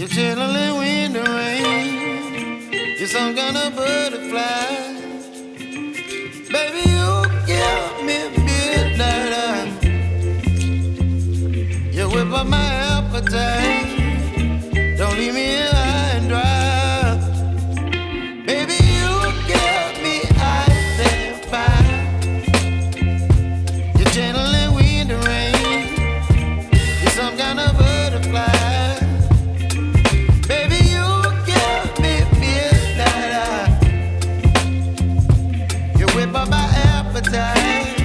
You're chilling in the rain. You're some kind of butterfly. Baby, you give me midnight. You whip up my appetite. Don't leave me here high and dry. Baby, you give me ice and fire. You're channeling wind and rain. You're some kind of butterfly. Baby, you give me midnight. You whip up my appetite.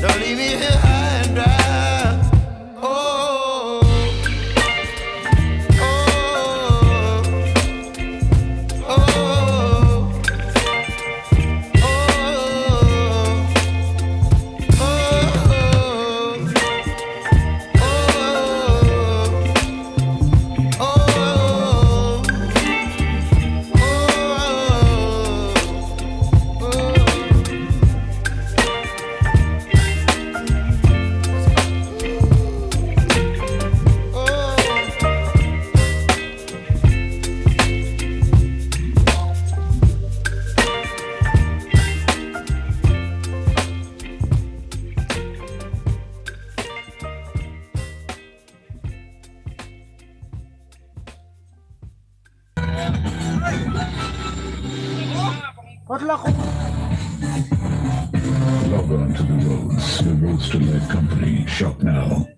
Don't leave me here high and dry. Log on to the roads. The Roadster Led Company. Shop now.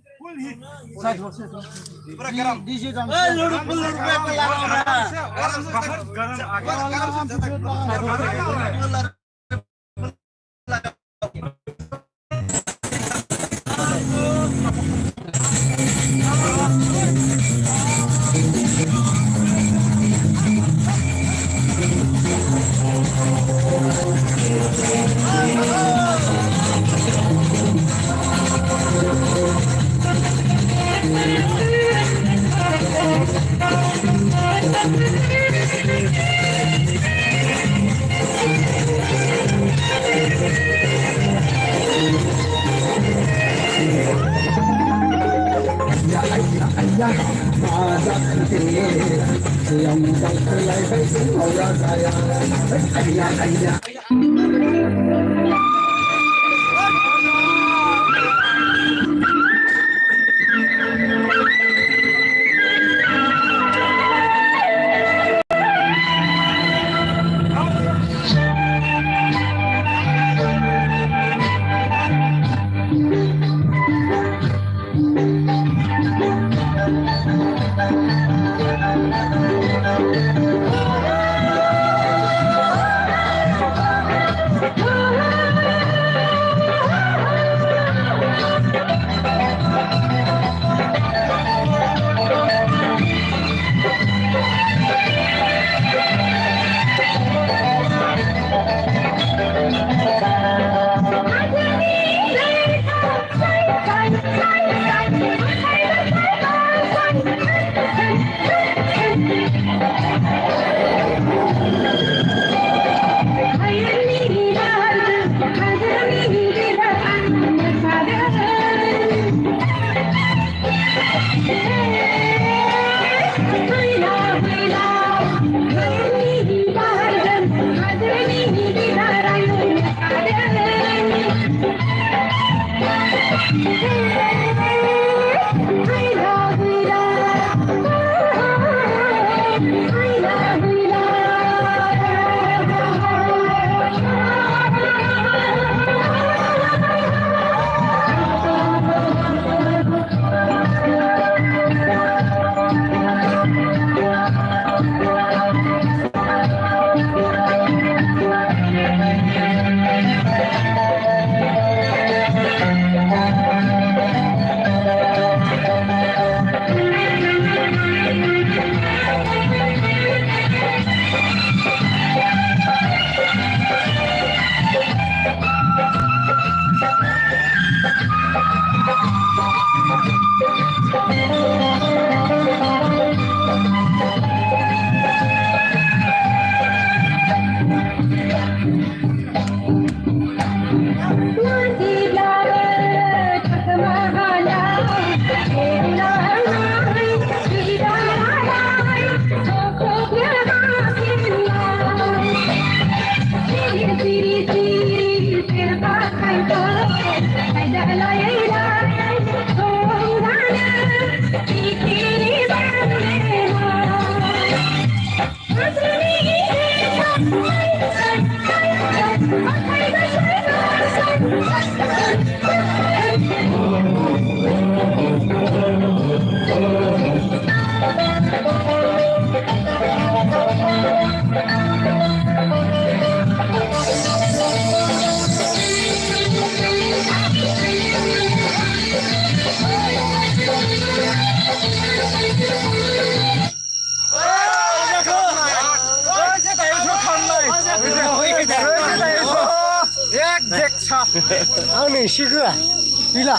Aneh sih gua. Gila.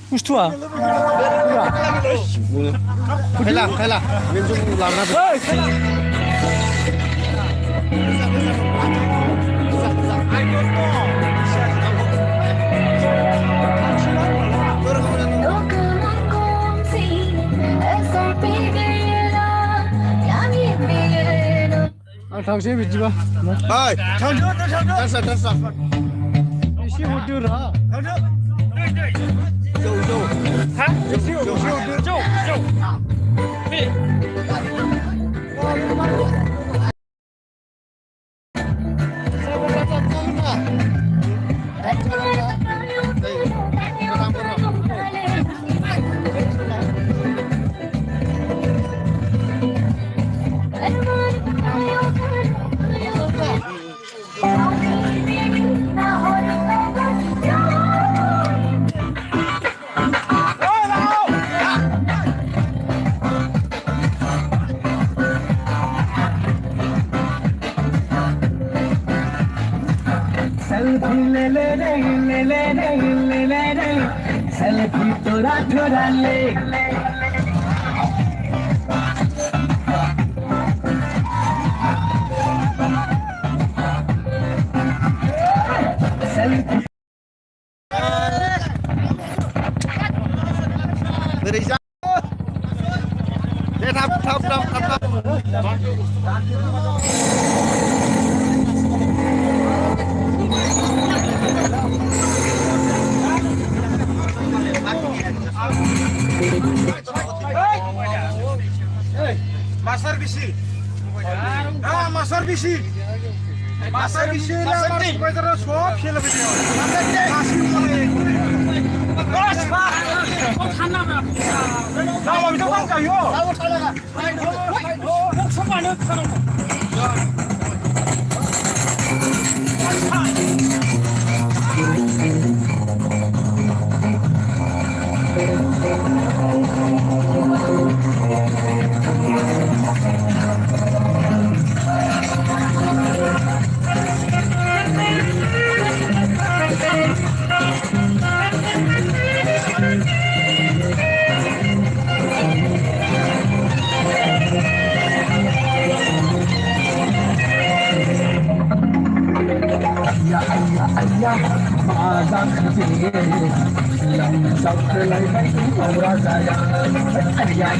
Bustuha. Kailah. Minum larna. 당신이 믿지마. 아이, 됐어. 이씨 어디라? Selfie थोड़ा ले Masar bisi. Masar bisi. Masar bisi lah. Supaya terus swap sih lebih dia. Masih boleh. Bos, Pak. Kau tanah berapa? Tahu itu kan kayu. Tahu lah. Kau sama nak tahu. Ayah, masak sini, yang saklai bayi orang saya. Ayah,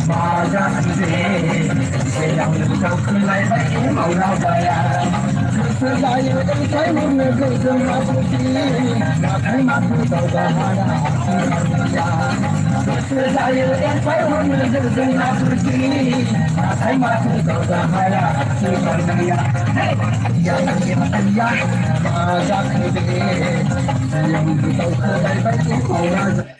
masak sini, yang saklai bayi orang saya. Saya dan saya mengejar mati, mati saudara saya. Saya dan saya mengejar mati, mati saudara saya. Ayah, masak sini, yang saklai bayi orang saya.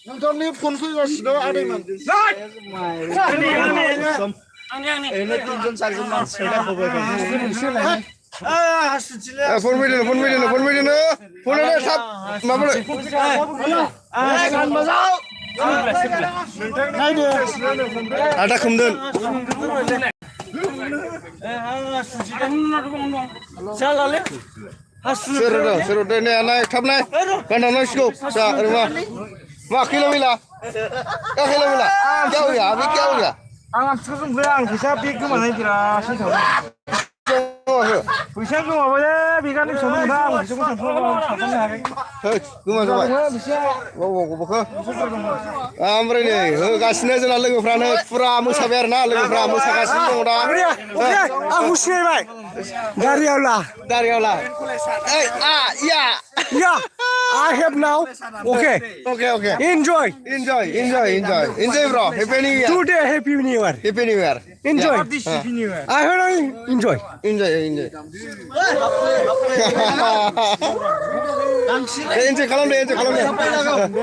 नोंथांनि फनखौ गासिनो आदैमोन Ini tunjuk saja mas, sudah फन थाब माबानो आदा Khomdon Seru deh nih anak tab nih kandang nasi kok sa rumah mak kilo mila jauh ya abi jauh ya आं आमसुखौ जों फैसा बे गोमानाय बिराद सिन्था फैसा गोमाबाय बिगानि फिसा मोना आं फैसाखौ सानफ्रोमबो हायाखै गोमा जाबाय ओमफ्राय नै होगासिनो जोंना लोगोफ्रानो फुरा मोसाबाय आरोना लोगोफ्रा मोसागासिनो दङ दा आं सिनायबाय दारियावला ओइ या I have now. Okay. Enjoy, bro. Happy New Year. Today, Happy New Year. Happy New Year. Enjoy. I heard enjoy. Enjoy. Enjoy kalau deh.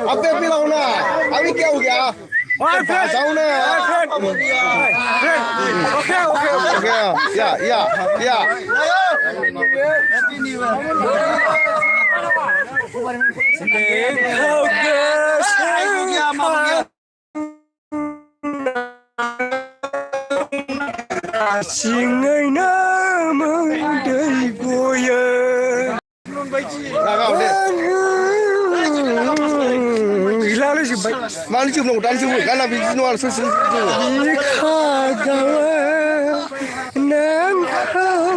Apa bilang na? Abi क्या हो गया? My friend. Okay. Ya. Happy New Year. Singay naman day boya Ilalo si bay Mana cium dong, dan cium, karena bikin nual susu. Ikagawa nang kau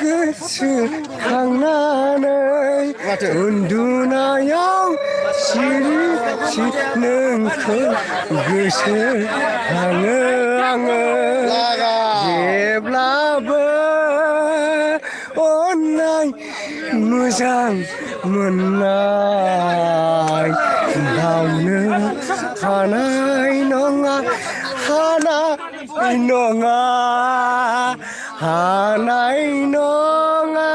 gesu hanganay undunayang siri nengko gesu hanganay jeblaba onay muzang menay dauna hanay nonga hanay nonga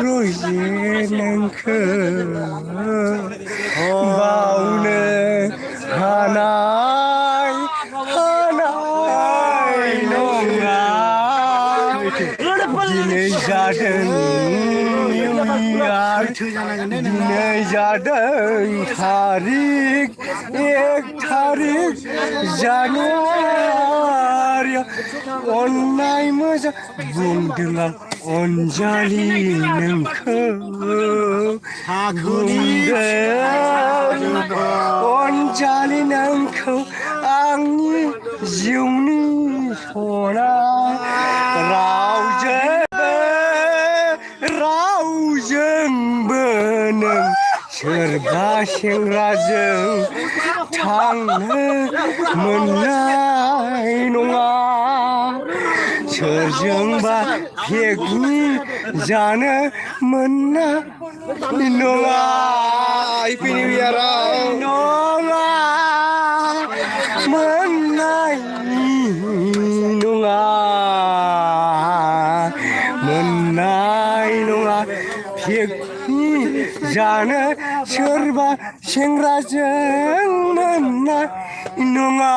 roye nengko bauna hanay nonga dinay जादों तारिख 1 तारिख जानुवारि अन्नाय मोजां बुंदों आं अनजालि नोंखौ बुंदों अनजालि नोंखौ आंनि जिउनि सना रावजोंबो नों सोरबा सेंग्राजों थांनो मोननाय नङा सोरजोंबा पिकनिक जानो मोननाय नङा Happy New Year. नङा मोननाय नङा पिकनिक जानो सोरबा सेंग्राजों मोननाय नङा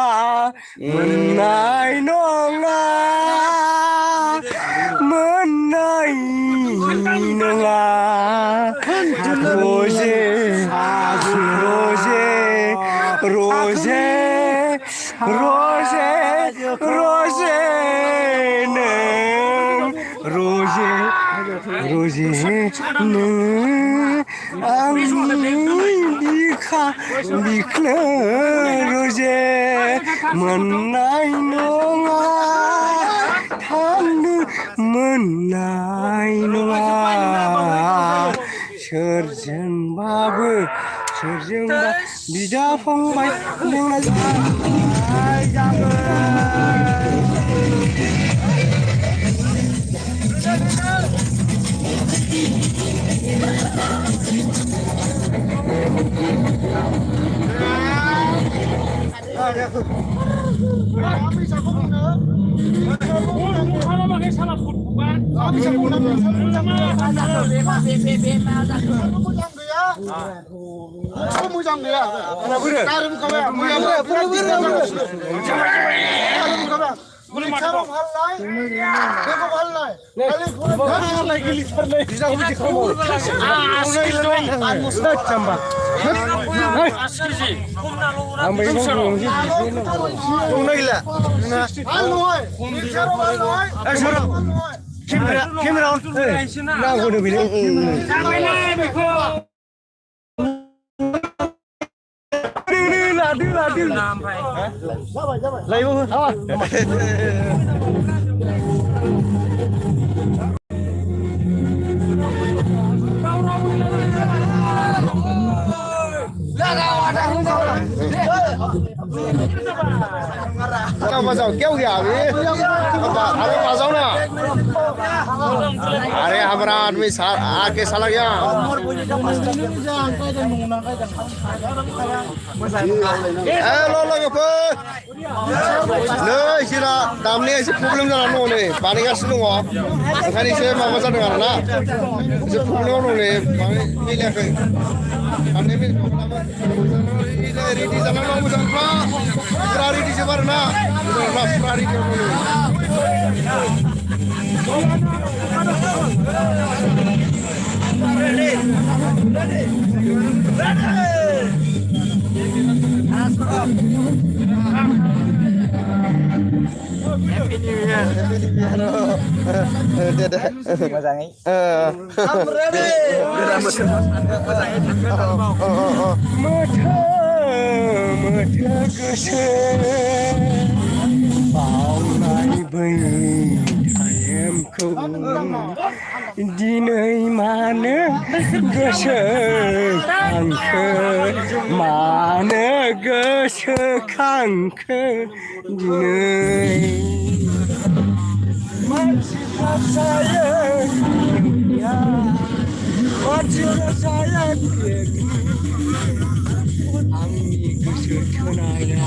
रोजे आंनि बिखा रोजे मोननाय नङा थांनो मोननाय नङा सोरजोंबा बिदा फंबाय लेंना जागोन Mà sao kéo gà vậy? Ada pasang na? Are हमारा आदमी आके साला गया. Lo apa? Nih sila damne isi problem jalan no nih. Panik kasih nunggu. Kan isi mama sana dengar na. Isi problem no nih. Panik ini lihat. Ane ini ready jalan no musan pa. Ferrari di sebar na. Ferrari di no. Dinai mana gosekangke mana gosekangke dinai masih saya ya masih saya angin gosekanaya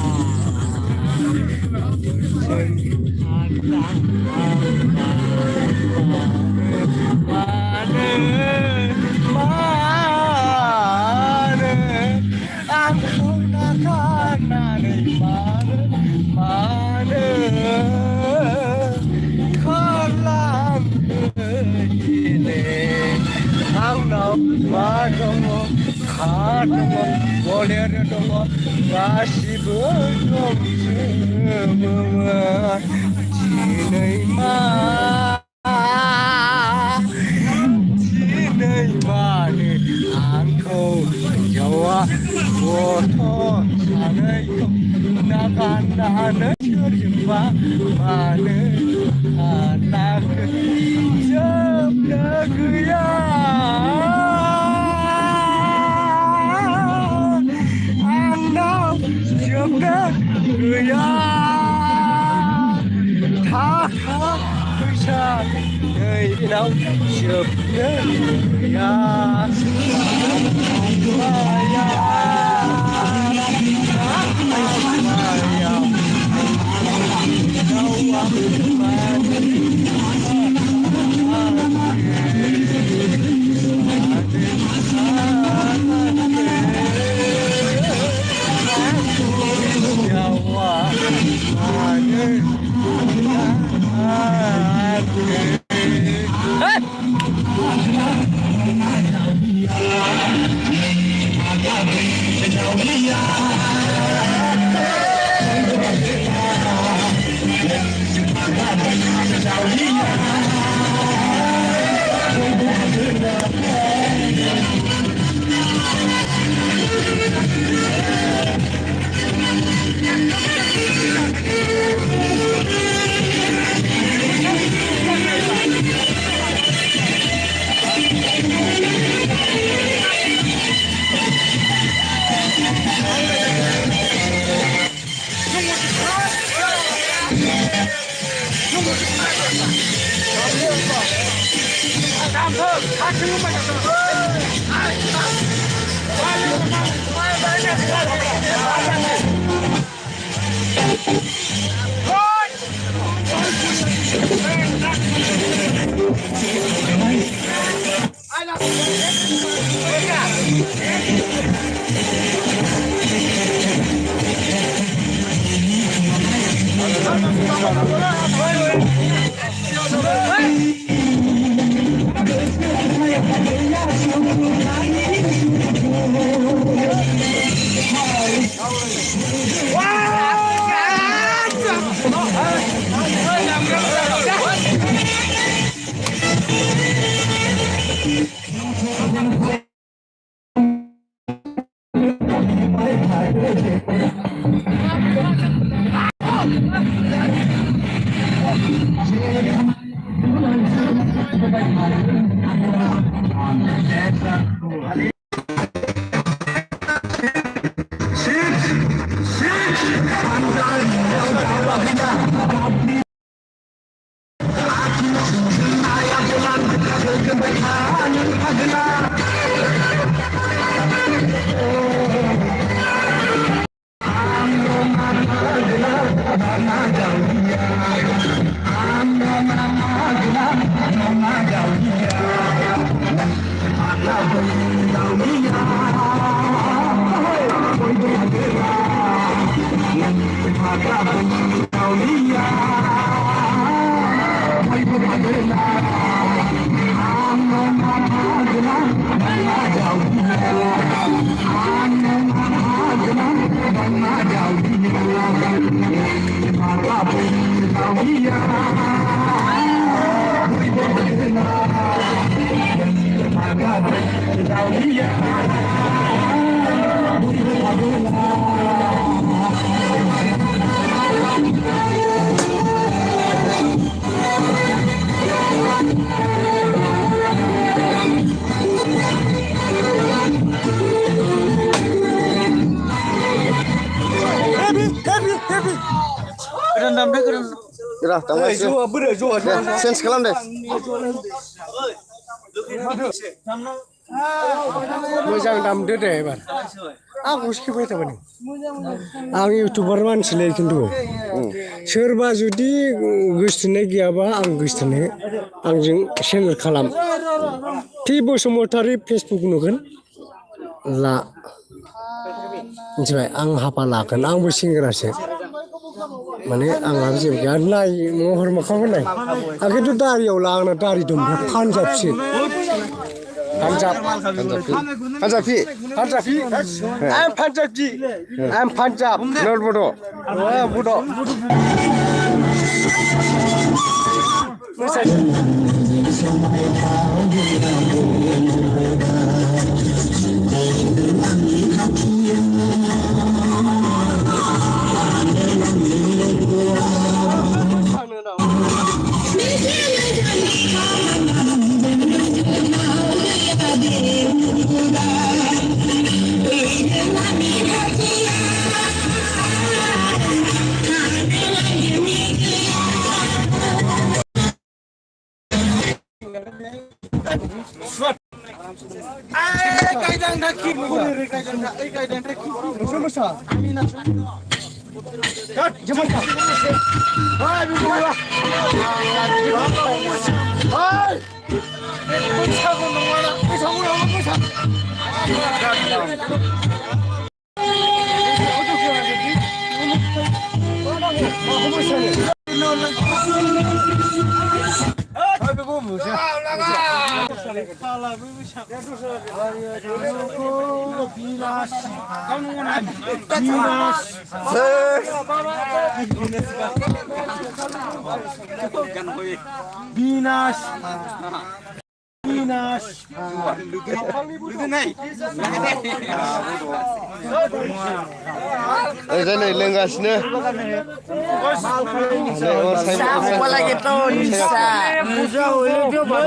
Kira tambah sense kalam deh. मोजां दामदो दे एबार आंखौ सिखायबाय थाबाय आं इउटुबार मानसिलै खिन्थु सोरबा जुदि गोसोथोनाय गैयाबा आं गोसोथोनाय आंजों चेनेल खालाम टि बसुमतारी फेसबुक नुगोन ला मिथिबाय आं हाबा लागोन आंबो सेंग्रासो माने आंहा जेबो गैया नाय महर मोखांखौ नाय आं खिन्थु दारियाव ला आंना दारि दं पान्जाबसो Punjabi. I'm Punjabi. I'm Punjab. Not Bodo. Bodo. Ini lenggasnya. Siapa lagi tuh bisa?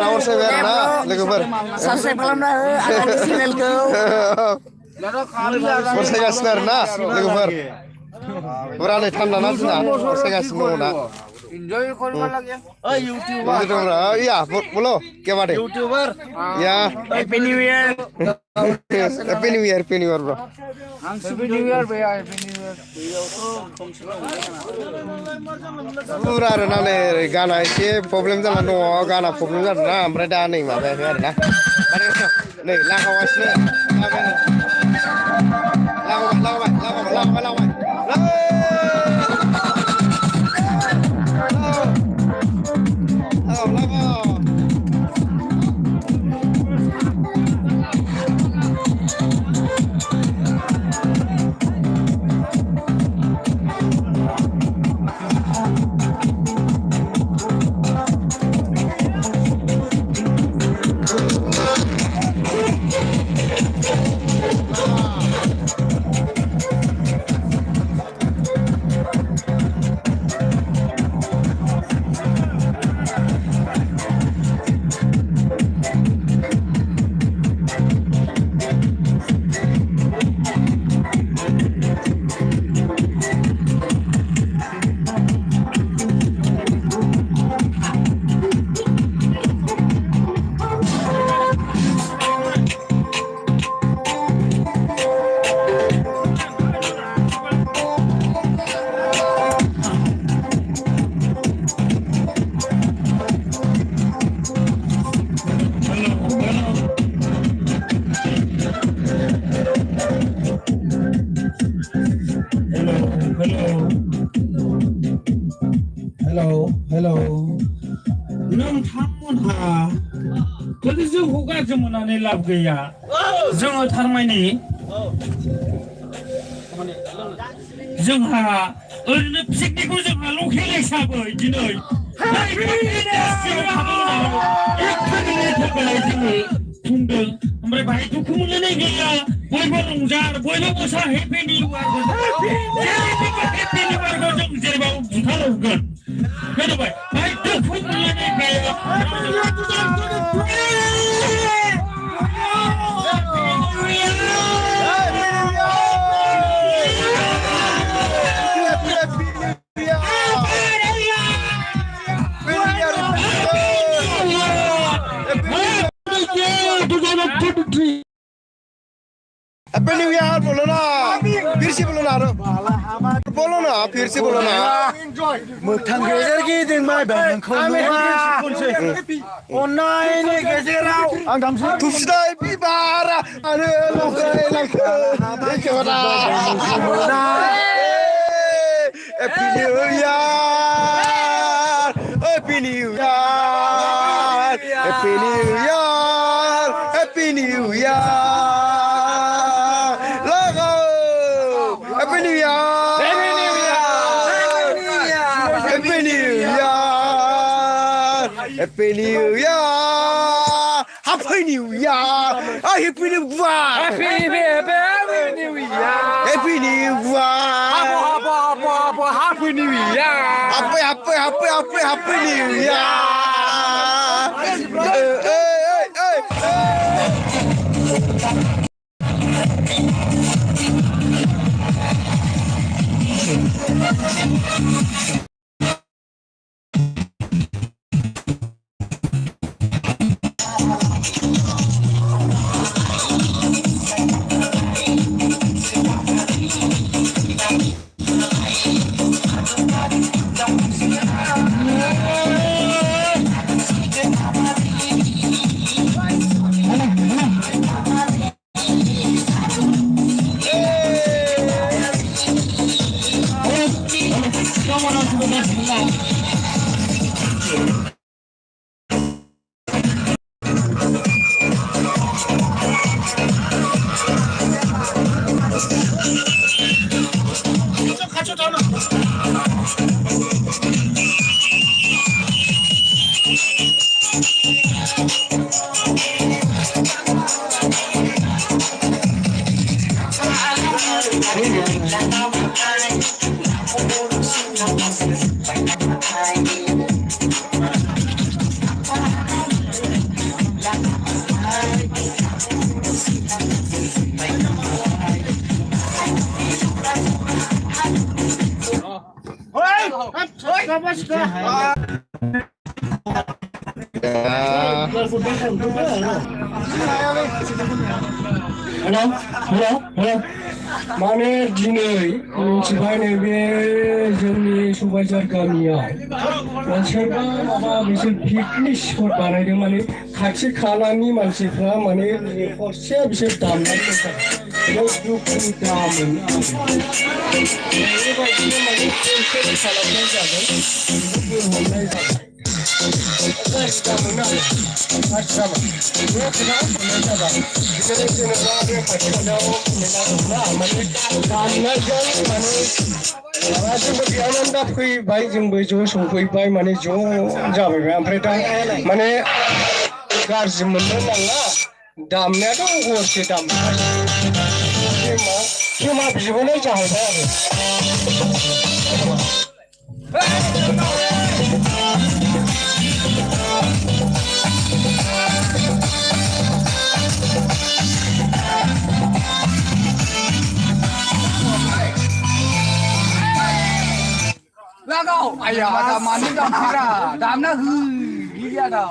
Nawar saya berna, legoper. Selesai malam dah, akan disinel kau. Saya gas berna, legoper. Berani tanda nanti na, saya gas nuna. Enjoy kau lagi. Oh YouTuber. YouTuber, iya, bolo, kemana? YouTuber. Ya. Happy New Year. Happy New Year, Happy New Year, bro. Happy New Year, bhaiya. Happy New Year. Pura rana le gana isi problem jalan no, gana problem jalan na, mereka dah ni mah, mereka dah. Nih, langkah wasnya, apa ni? बुंनानै लाब गैया जोङो थारमाने जोंहा ओरैनो पिकनिकखौ जोंहा local हिसाबै दिनै बुंदों ओमफ्राय बाहाय दुखु मोनलायनाय गैया बयबो रंजा बयबो मोसा हेपि निउ इयारखौ जों जेनेबा बुंथारहरगोन खोनाबाय बाहाय दुखु मोनलायनाय गैया Happy New Year बोलो ना फिर से बोलो ना बोलो ना फिर से बोलो ना मोगथां गेजेर माइ बांखौ अननायनि गेजेराव आं दामसै थुबसिनाय बिबारा आरो लखाय लांखो एखेबारा Happy New Year Happy New Year Happy New Year Happy New Year Happy New Year! Happy New Year! Happy New Year! Happy New Year! Happy New Year! Happy New Year! Happy New Year. Happy New Year! Happy New Year. Happy New Year! माने दिनै मिथिबाय नैबे जोंनि सबायझार गामियाव सोरबा माबा बिसोर picnic spot बानायदों माने खाथि खालानि मानसिफ्रा माने हरसे बिसोर दामनानै दुखु दामो बेबायदिनो माने खालामनाय जागोन हमनाय जाबाय फैबाय जोंबो ज' सफैबाय माने ज' जाबाय ओमफ्राय दा माने गाज्रि मोननो नांला दामनायाथ' हरसे दामगासिनो मा बिबोनाय जाहैबाय Lago, ayah, ada mana dah kira, dah nak gila dah.